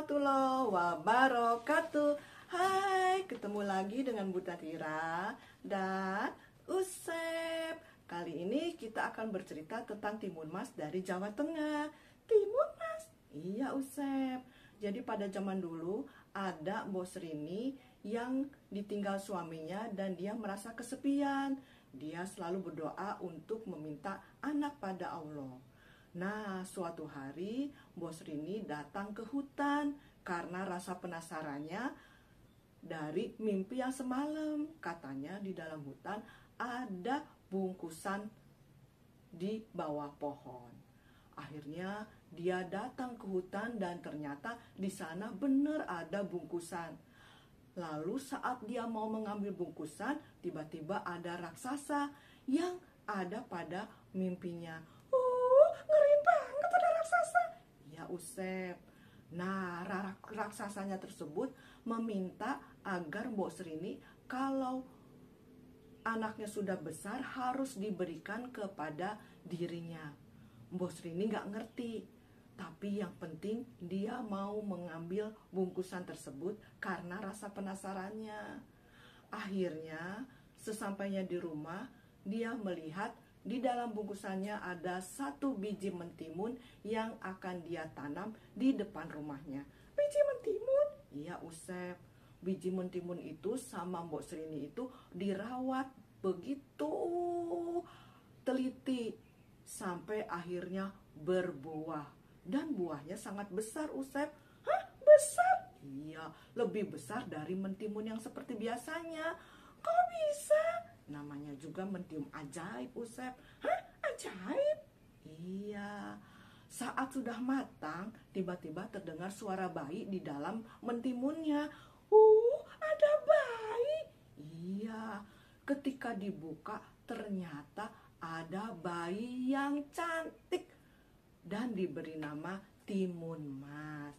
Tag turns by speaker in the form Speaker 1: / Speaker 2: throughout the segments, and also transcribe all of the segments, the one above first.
Speaker 1: warahmatullahi wabarakatuh. Hai, ketemu lagi dengan Bu Tatira dan Usep. Kali ini kita akan bercerita tentang Timun Mas dari Jawa Tengah. Timun Mas? Iya Usep. Jadi pada zaman dulu ada Mbok Srini yang ditinggal suaminya dan dia merasa kesepian. Dia selalu berdoa untuk meminta anak pada Allah. Nah, suatu hari Mbok Srini datang ke hutan karena rasa penasarannya dari mimpi yang semalam. Katanya di dalam hutan ada bungkusan di bawah pohon. Akhirnya dia datang ke hutan dan ternyata di sana benar ada bungkusan. Lalu saat dia mau mengambil bungkusan, tiba-tiba ada raksasa yang ada pada mimpinya. Ngeri banget ada raksasa. Ya Usep. Nah, raksasanya tersebut meminta agar Mbok Srini kalau anaknya sudah besar harus diberikan kepada dirinya. Mbok Srini nggak ngerti, tapi yang penting dia mau mengambil bungkusan tersebut karena rasa penasarannya. Akhirnya, sesampainya di rumah, dia melihat di dalam bungkusannya ada 1 biji mentimun yang akan dia tanam di depan rumahnya. Biji mentimun? Iya Usep. Biji mentimun itu sama Mbok Srini itu dirawat begitu teliti sampai akhirnya berbuah. Dan buahnya sangat besar Usep. Hah? Besar? Iya, lebih besar dari mentimun yang seperti biasanya. Kok bisa? Namanya juga mentimun ajaib Usep. Hah? Ajaib? Iya. Saat sudah matang, tiba-tiba terdengar suara bayi di dalam mentimunnya. Ada bayi? Iya. Ketika dibuka, ternyata ada bayi yang cantik dan diberi nama Timun Mas.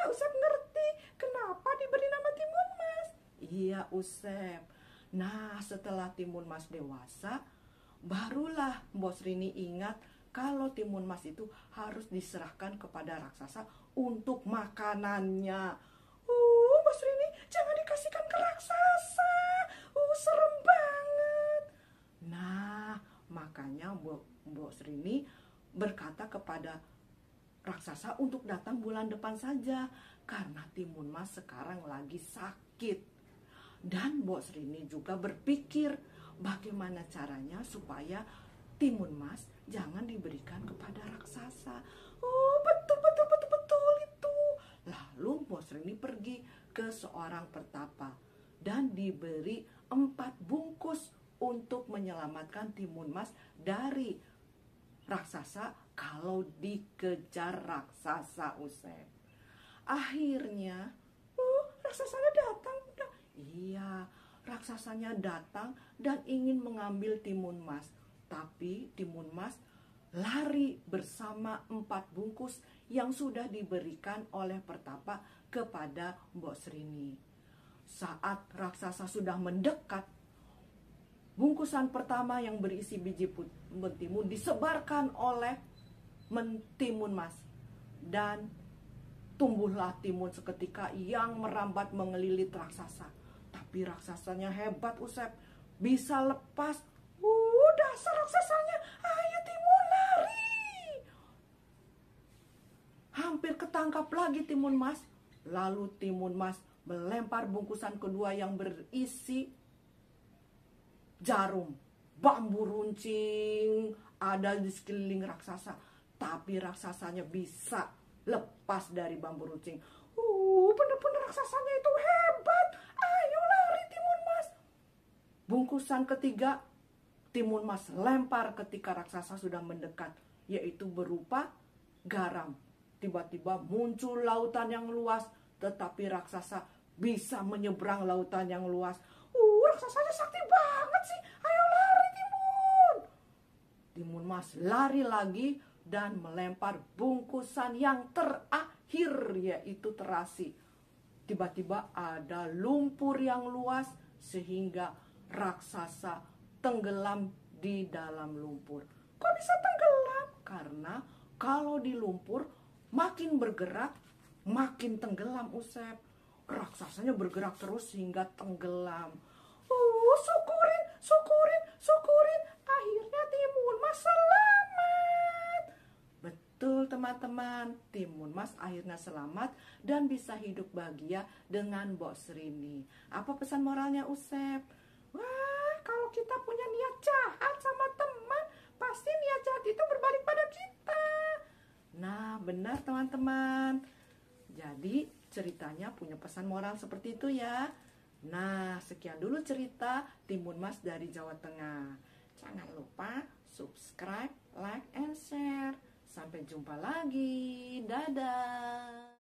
Speaker 1: Usep ngerti kenapa diberi nama Timun Mas? Iya Usep. Nah, setelah Timun Mas dewasa, barulah Mbok Srini ingat kalau Timun Mas itu harus diserahkan kepada raksasa untuk makanannya. Mbok Srini, jangan dikasihkan ke raksasa. Serem banget. Nah, makanya Mbok Srini berkata kepada raksasa untuk datang bulan depan saja karena Timun Mas sekarang lagi sakit. Dan Mbok Srini juga berpikir bagaimana caranya supaya Timun Mas jangan diberikan kepada raksasa. Betul itu. Lalu Mbok Srini pergi ke seorang pertapa dan diberi 4 bungkus untuk menyelamatkan Timun Mas dari raksasa kalau dikejar raksasa Usep. Akhirnya, raksasanya datang. Iya, raksasanya datang dan ingin mengambil Timun Mas. Tapi Timun Mas lari bersama 4 bungkus yang sudah diberikan oleh pertapa kepada Mbok Srini. Saat raksasa sudah mendekat, bungkusan pertama yang berisi biji mentimun disebarkan oleh Timun Mas. Dan tumbuhlah timun seketika yang merambat mengelilit raksasa. Tapi raksasanya hebat Usep, bisa lepas. Dasar raksasanya, ayo Timun lari. Hampir ketangkap lagi Timun Mas. Lalu Timun Mas melempar bungkusan kedua yang berisi jarum, bambu runcing ada di sekeliling raksasa. Tapi raksasanya bisa lepas dari bambu runcing. Bener-bener raksasanya itu hebat. Ayo lari Timun Mas. Bungkusan ketiga Timun Mas lempar ketika raksasa sudah mendekat, yaitu berupa garam. Tiba-tiba muncul lautan yang luas, tetapi raksasa bisa menyeberang lautan yang luas. Raksasanya sakti banget sih. Ayo lari Timun. Timun Mas lari lagi dan melempar bungkusan yang terakhir, yaitu terasi. Tiba-tiba ada lumpur yang luas sehingga raksasa tenggelam di dalam lumpur. Kok bisa tenggelam? Karena kalau di lumpur makin bergerak makin tenggelam Usep. Raksasanya bergerak terus hingga tenggelam. Syukurin, syukurin, syukurin. Akhirnya Timun Mas selamat. Betul teman-teman, Timun Mas akhirnya selamat dan bisa hidup bahagia dengan Mbok Srini. Apa pesan moralnya Usep? Wah, kalau kita punya niat jahat sama teman, pasti niat jahat itu berbalik pada kita. Nah, benar teman-teman. Jadi ceritanya punya pesan moral seperti itu ya. Nah, sekian dulu cerita Timun Mas dari Jawa Tengah. Jangan lupa subscribe, like, and share. Sampai jumpa lagi. Dadah.